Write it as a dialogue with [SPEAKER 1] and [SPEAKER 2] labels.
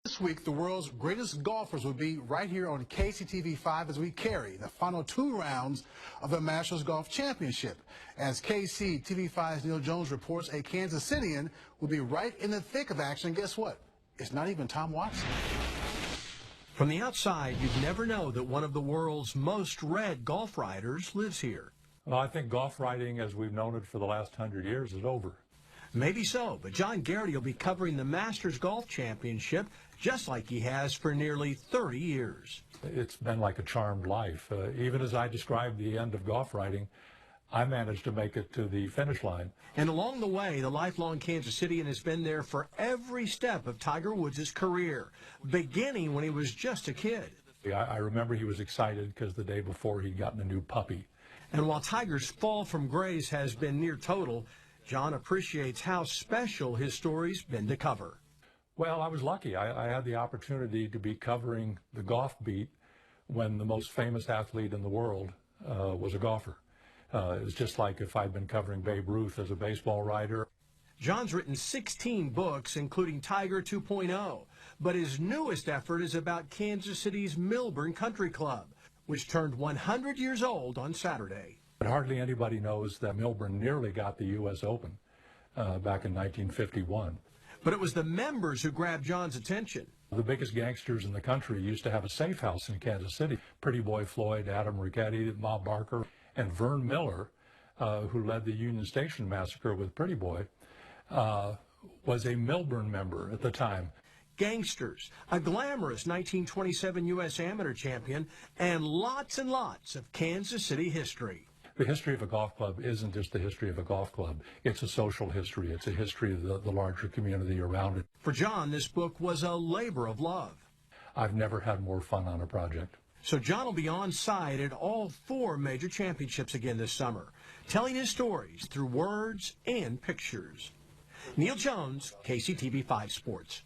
[SPEAKER 1] This week, the world's greatest golfers will be right here on KCTV5 as we carry the final 2 rounds of the Masters Golf Championship. As KCTV5's Neal Jones reports, a Kansas Citian will be right in the thick of action. Guess what? It's not even Tom Watson.
[SPEAKER 2] From the outside, you'd never know that one of the world's most read golf writers lives here.
[SPEAKER 3] Well, I think golf writing, as we've known it for the last 100 years, is over.
[SPEAKER 2] Maybe so, but John Garrity will be covering the Masters Golf Championship just like he has for nearly 30 years.
[SPEAKER 3] It's been like a charmed life. Even as I described the end of golf writing, I managed to make it to the finish line.
[SPEAKER 2] And along the way, the lifelong Kansas Citian has been there for every step of Tiger Woods' career, beginning when he was just a kid.
[SPEAKER 3] I remember he was excited because the day before he'd gotten a new puppy.
[SPEAKER 2] And while Tiger's fall from grace has been near total, John appreciates how special his story's been to cover.
[SPEAKER 3] Well, I was lucky. I had the opportunity to be covering the golf beat when the most famous athlete in the world was a golfer. It was just like if I'd been covering Babe Ruth as a baseball writer.
[SPEAKER 2] John's written 16 books, including Tiger 2.0, but his newest effort is about Kansas City's Milburn Country Club, which turned 100 years old on Saturday.
[SPEAKER 3] But hardly anybody knows that Milburn nearly got the U.S. Open back in 1951.
[SPEAKER 2] But it was the members who grabbed John's attention.
[SPEAKER 3] The biggest gangsters in the country used to have a safe house in Kansas City. Pretty Boy Floyd, Adam Riccati, Ma Barker, and Vern Miller, who led the Union Station massacre with Pretty Boy, was a Milburn member at the time.
[SPEAKER 2] Gangsters, a glamorous 1927 U.S. Amateur champion, and lots of Kansas City history.
[SPEAKER 3] The history of a golf club isn't just the history of a golf club. It's a social history. It's a history of the larger community around it.
[SPEAKER 2] For John, this book was a labor of love.
[SPEAKER 3] I've never had more fun on a project.
[SPEAKER 2] So John will be on site at all 4 major championships again this summer, telling his stories through words and pictures. Neal Jones, KCTV5 Sports.